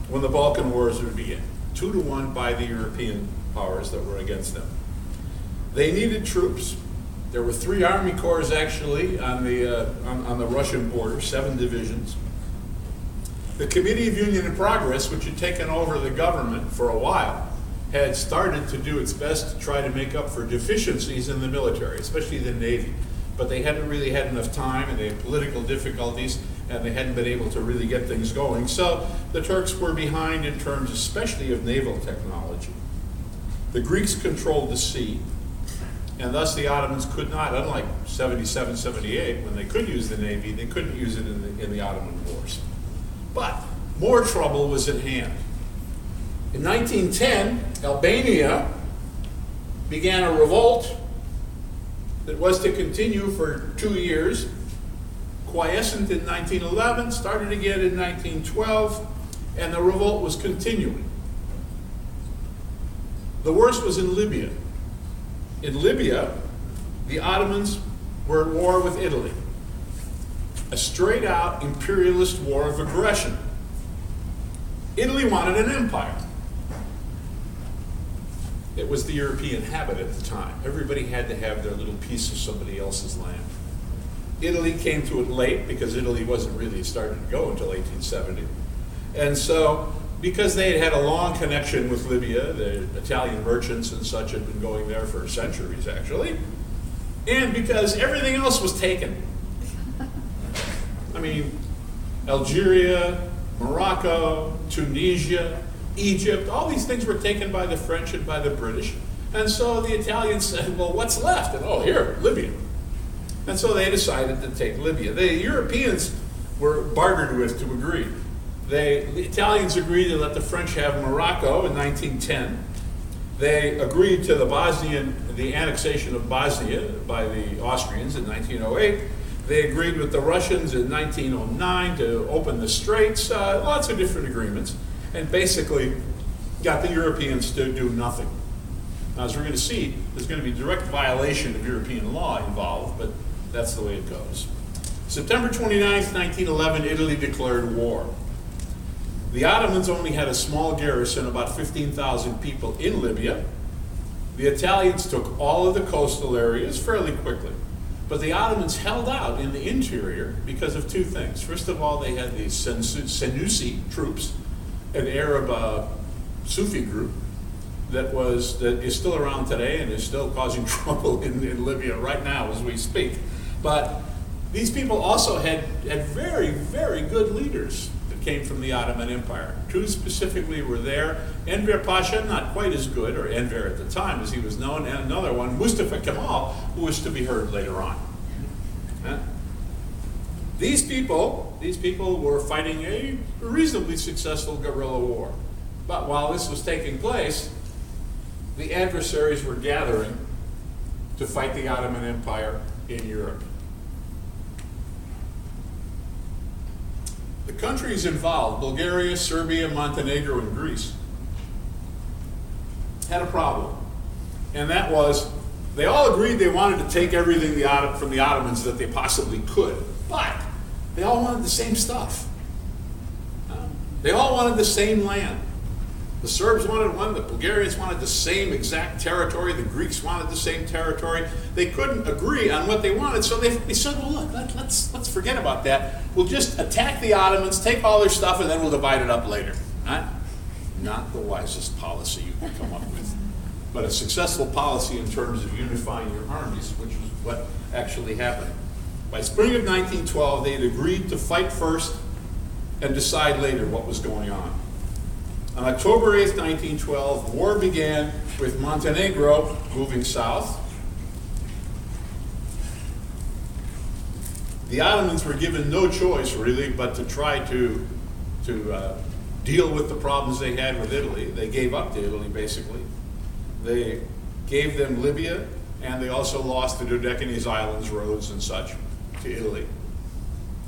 when the Balkan Wars would begin. 2-1 by the European powers that were against them. They needed troops. There were 3 army corps actually on the Russian border, 7 divisions. The Committee of Union and Progress, which had taken over the government for a while, had started to do its best to try to make up for deficiencies in the military, especially the Navy. But they hadn't really had enough time, and they had political difficulties, and they hadn't been able to really get things going. So the Turks were behind in terms especially of naval technology. The Greeks controlled the sea, and thus the Ottomans could not, unlike 77, 78, when they could use the Navy, they couldn't use it in the Ottoman Wars. But more trouble was at hand. In 1910, Albania began a revolt that was to continue for 2 years, quiescent in 1911, started again in 1912, and the revolt was continuing. The worst was in Libya. In Libya, the Ottomans were at war with Italy, a straight-out imperialist war of aggression. Italy wanted an empire. It was the European habit at the time. Everybody had to have their little piece of somebody else's land. Italy came to it late because Italy wasn't really starting to go until 1870. And so, because they had had a long connection with Libya, the Italian merchants and such had been going there for centuries actually, and because everything else was taken. I mean, Algeria, Morocco, Tunisia, Egypt, all these things were taken by the French and by the British. And so the Italians said, well, what's left? And oh, here, Libya. And so they decided to take Libya. The Europeans were bartered with to agree. The Italians agreed to let the French have Morocco in 1910. They agreed to the annexation of Bosnia by the Austrians in 1908. They agreed with the Russians in 1909 to open the straits, lots of different agreements, and basically got the Europeans to do nothing. Now, as we're going to see, there's going to be direct violation of European law involved, but that's the way it goes. September 29th, 1911, Italy declared war. The Ottomans only had a small garrison, about 15,000 people in Libya. The Italians took all of the coastal areas fairly quickly. But the Ottomans held out in the interior because of 2 things. First of all, they had the Senussi troops, an Arab Sufi group that is still around today and is still causing trouble in Libya right now as we speak. But these people also had very, very good leaders that came from the Ottoman Empire. 2 specifically were there. Enver Pasha, not quite as good, or Enver at the time as he was known, and another one, Mustafa Kemal, who was to be heard later on. These people were fighting a reasonably successful guerrilla war. But while this was taking place, the adversaries were gathering to fight the Ottoman Empire in Europe. The countries involved, Bulgaria, Serbia, Montenegro, and Greece, had a problem. And that was, they all agreed they wanted to take everything from the Ottomans that they possibly could, but they all wanted the same stuff. They all wanted the same land. The Serbs wanted one, the Bulgarians wanted the same exact territory, the Greeks wanted the same territory. They couldn't agree on what they wanted, so they said, well, look, let's forget about that. We'll just attack the Ottomans, take all their stuff, and then we'll divide it up later. Not the wisest policy you can come up with, but a successful policy in terms of unifying your armies, which was what actually happened. By spring of 1912, they had agreed to fight first and decide later what was going on. On October 8th, 1912, war began with Montenegro moving south. The Ottomans were given no choice, really, but to try to deal with the problems they had with Italy. They gave up to Italy, basically. They gave them Libya, and they also lost the Dodecanese Islands, Rhodes, and such to Italy,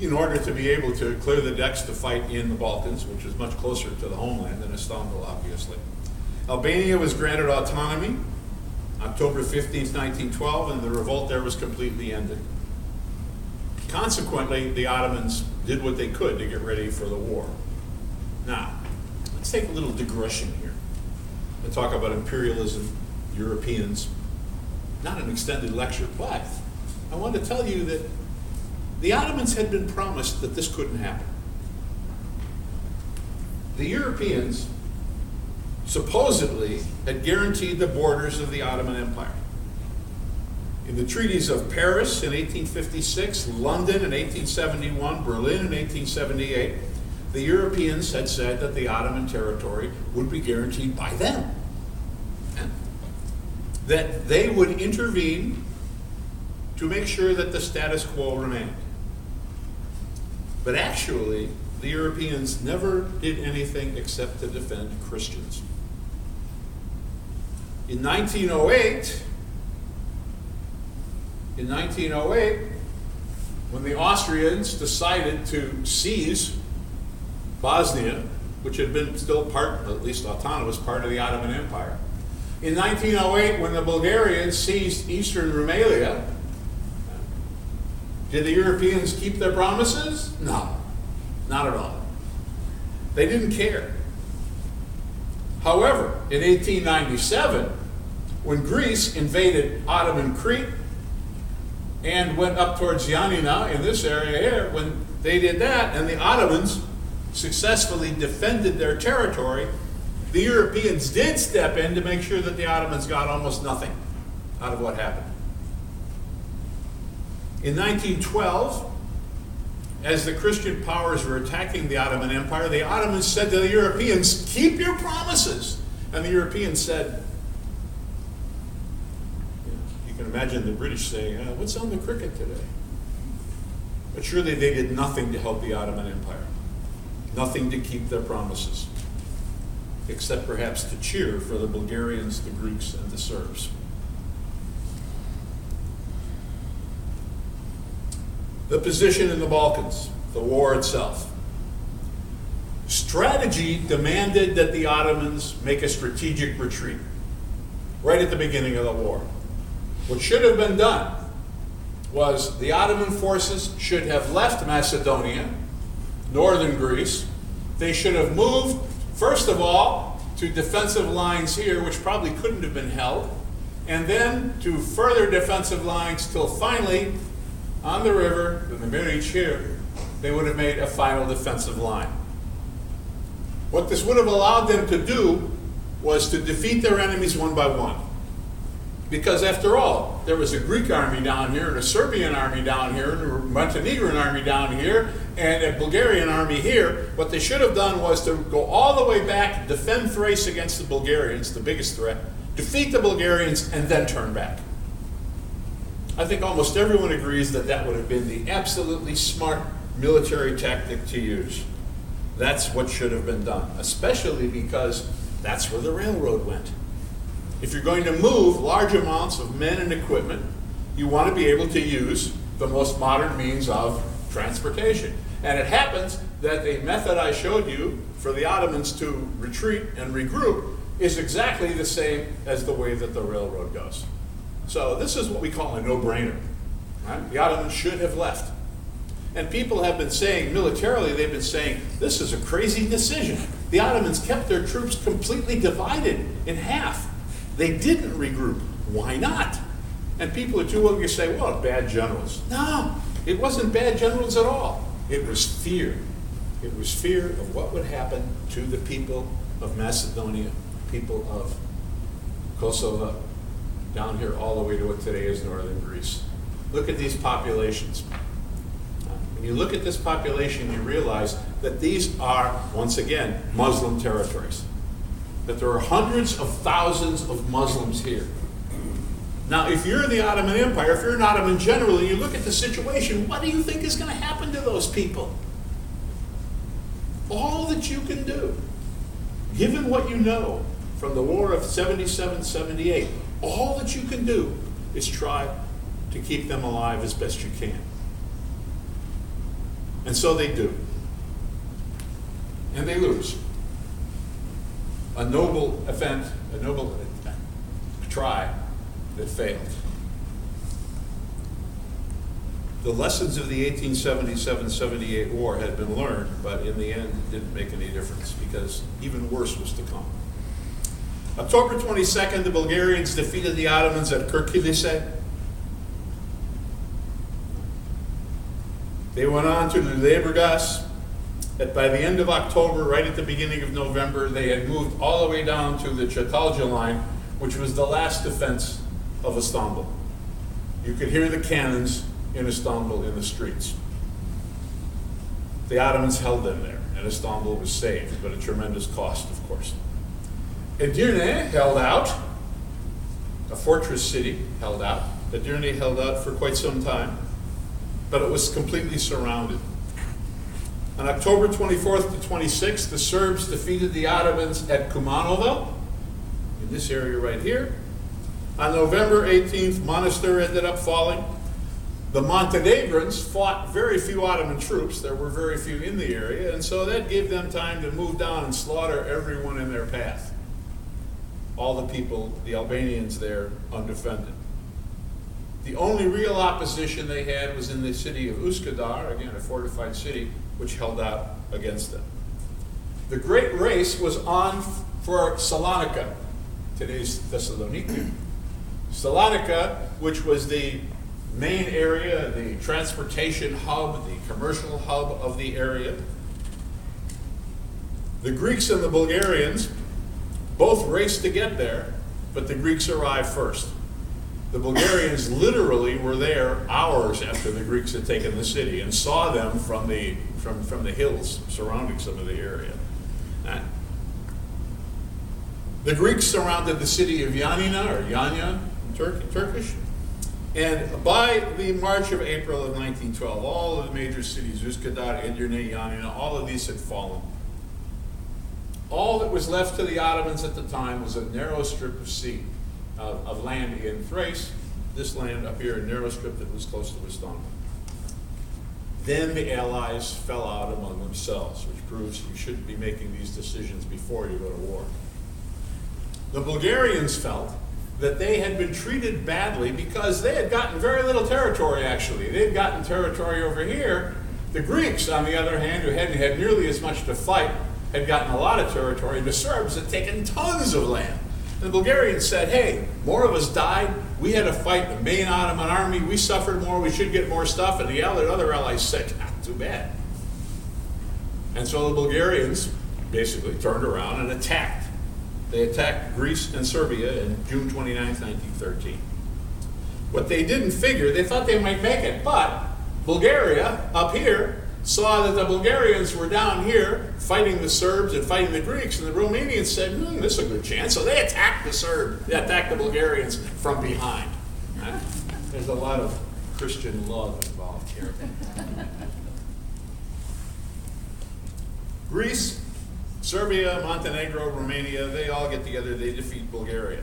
in order to be able to clear the decks to fight in the Balkans, which was much closer to the homeland than Istanbul, obviously. Albania was granted autonomy October 15th, 1912, and the revolt there was completely ended. Consequently, the Ottomans did what they could to get ready for the war. Now, take a little digression here and talk about imperialism, Europeans. Not an extended lecture, but I want to tell you that the Ottomans had been promised that this couldn't happen. The Europeans supposedly had guaranteed the borders of the Ottoman Empire. In the treaties of Paris in 1856, London in 1871, Berlin in 1878, the Europeans had said that the Ottoman territory would be guaranteed by them. That they would intervene to make sure that the status quo remained. But actually, the Europeans never did anything except to defend Christians. In 1908, when the Austrians decided to seize Bosnia, which had been still part, at least autonomous, part of the Ottoman Empire. In 1908, when the Bulgarians seized eastern Rumelia, did the Europeans keep their promises? No, not at all. They didn't care. However, in 1897, when Greece invaded Ottoman Crete and went up towards Yanina in this area here, when they did that and the Ottomans successfully defended their territory, the Europeans did step in to make sure that the Ottomans got almost nothing out of what happened. In 1912, as the Christian powers were attacking the Ottoman Empire, the Ottomans said to the Europeans, "Keep your promises." And the Europeans said, you can imagine the British saying, "What's on the cricket today?" But surely they did nothing to help the Ottoman Empire, nothing to keep their promises, except perhaps to cheer for the Bulgarians, the Greeks, and the Serbs. The position in the Balkans, the war itself. Strategy demanded that the Ottomans make a strategic retreat right at the beginning of the war. What should have been done was the Ottoman forces should have left Macedonia, northern Greece. They should have moved, first of all, to defensive lines here, which probably couldn't have been held, and then to further defensive lines till finally, on the river, in the Miriç here, they would have made a final defensive line. What this would have allowed them to do was to defeat their enemies one by one. Because after all, there was a Greek army down here, and a Serbian army down here, and a Montenegrin army down here, and a Bulgarian army here. What they should have done was to go all the way back, defend Thrace against the Bulgarians, the biggest threat, defeat the Bulgarians, and then turn back. I think almost everyone agrees that that would have been the absolutely smart military tactic to use. That's what should have been done, especially because that's where the railroad went. If you're going to move large amounts of men and equipment, you want to be able to use the most modern means of transportation. And it happens that the method I showed you for the Ottomans to retreat and regroup is exactly the same as the way that the railroad goes. So this is what we call a no-brainer. Right? The Ottomans should have left. And people have been saying, militarily, they've been saying, this is a crazy decision. The Ottomans kept their troops completely divided in half. They didn't regroup. Why not? And people are too willing to say, well, bad generals. No, it wasn't bad generals at all. It was fear. It was fear of what would happen to the people of Macedonia, people of Kosovo, down here all the way to what today is northern Greece. Look at these populations. When you look at this population, you realize that these are, once again, Muslim territories. That there are hundreds of thousands of Muslims here. Now, if you're the Ottoman Empire, if you're an Ottoman general, and you look at the situation, what do you think is going to happen to those people? All that you can do, given what you know from the war of 77-78, all that you can do is try to keep them alive as best you can. And so they do. And they lose. A noble event, a noble try that failed. The lessons of the 1877-78 war had been learned, but in the end it didn't make any difference because even worse was to come. October 22nd, the Bulgarians defeated the Ottomans at Kirkilise. They went on to Lüleburgaz. By the end of October, right at the beginning of November, they had moved all the way down to the Çatalca line, which was the last defense of Istanbul. You could hear the cannons in Istanbul in the streets. The Ottomans held them there, and Istanbul was saved, but at tremendous cost, of course. Edirne held out, a fortress city held out. Edirne held out for quite some time, but it was completely surrounded. On October 24th to 26th, the Serbs defeated the Ottomans at Kumanovo, in this area right here. On November 18th, Monastir ended up falling. The Montenegrins fought very few Ottoman troops. There were very few in the area, and so that gave them time to move down and slaughter everyone in their path. All the people, the Albanians there, undefended. The only real opposition they had was in the city of Üsküdar, again a fortified city, which held out against them. The great race was on for Salonika, today's Thessaloniki. Salonika, which was the main area, the transportation hub, the commercial hub of the area. The Greeks and the Bulgarians both raced to get there, but the Greeks arrived first. The Bulgarians literally were there hours after the Greeks had taken the city and saw them from the hills surrounding some of the area. The Greeks surrounded the city of Yanina, or Yanya, Turkish, and by the March of April of 1912, all of the major cities, Üsküdar, Edirne, Yanina, all of these had fallen. All that was left to the Ottomans at the time was a narrow strip of sea, of land in Thrace, this land up here, a narrow strip that was close to Istanbul. Then the Allies fell out among themselves, which proves you shouldn't be making these decisions before you go to war. The Bulgarians felt that they had been treated badly because they had gotten very little territory, actually. They had gotten territory over here. The Greeks, on the other hand, who hadn't had nearly as much to fight, had gotten a lot of territory. The Serbs had taken tons of land. And the Bulgarians said, hey, more of us died. We had to fight the main Ottoman army. We suffered more. We should get more stuff. And the other allies said, too bad. And so the Bulgarians basically turned around and attacked. They attacked Greece and Serbia in June 29, 1913. What they didn't figure, they thought they might make it, but Bulgaria, up here, saw that the Bulgarians were down here fighting the Serbs and fighting the Greeks, and the Romanians said, this is a good chance. So they attacked the Serbs, they attacked the Bulgarians from behind. There's a lot of Christian love involved here. Greece, Serbia, Montenegro, Romania, they all get together, they defeat Bulgaria.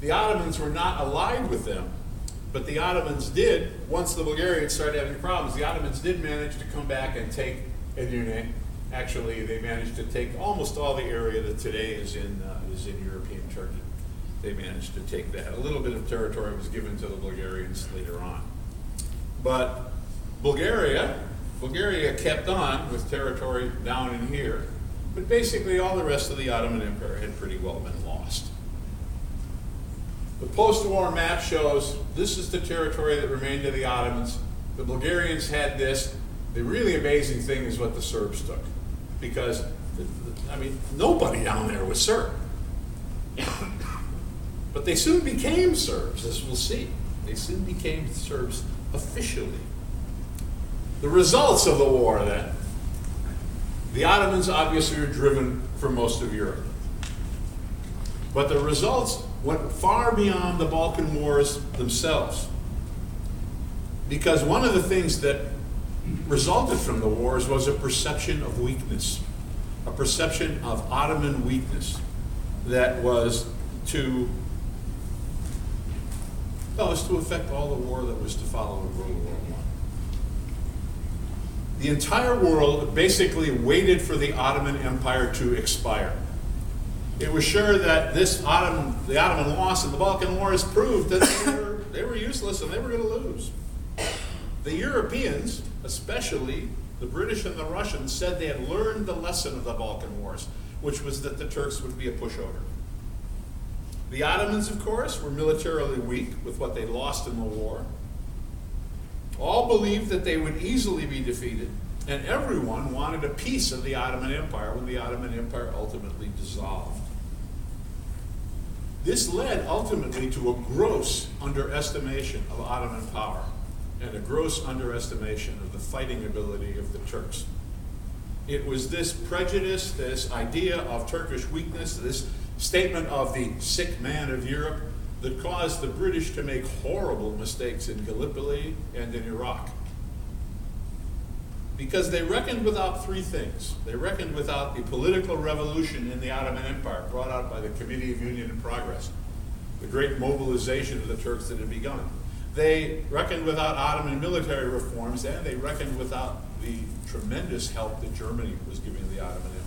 The Ottomans were not allied with them, but the Ottomans did, once the Bulgarians started having problems, the Ottomans did manage to come back and take Edirne. Actually, they managed to take almost all the area that today is in European Turkey. They managed to take that. A little bit of territory was given to the Bulgarians later on. But Bulgaria kept on with territory down in here, but basically all the rest of the Ottoman Empire had pretty well been lost. The post-war map shows this is the territory that remained to the Ottomans. The Bulgarians had this. The really amazing thing is what the Serbs took, because, nobody down there was Serb. But they soon became Serbs, as we'll see. They soon became Serbs officially. The results of the war, then. The Ottomans obviously were driven from most of Europe. But the results went far beyond the Balkan Wars themselves. Because one of the things that resulted from the wars was a perception of weakness, a perception of Ottoman weakness that was to affect all the war that was to follow in World War I. The entire world basically waited for the Ottoman Empire to expire. It was sure that the Ottoman loss in the Balkan Wars proved that they were useless and they were going to lose. The Europeans, especially the British and the Russians, said they had learned the lesson of the Balkan Wars, which was that the Turks would be a pushover. The Ottomans, of course, were militarily weak with what they lost in the war. All believed that they would easily be defeated, and everyone wanted a piece of the Ottoman Empire when the Ottoman Empire ultimately dissolved. This led ultimately to a gross underestimation of Ottoman power and a gross underestimation of the fighting ability of the Turks. It was this prejudice, this idea of Turkish weakness, this statement of the sick man of Europe that caused the British to make horrible mistakes in Gallipoli and in Iraq. Because they reckoned without three things. They reckoned without the political revolution in the Ottoman Empire brought out by the Committee of Union and Progress, the great mobilization of the Turks that had begun. They reckoned without Ottoman military reforms, and they reckoned without the tremendous help that Germany was giving the Ottoman Empire.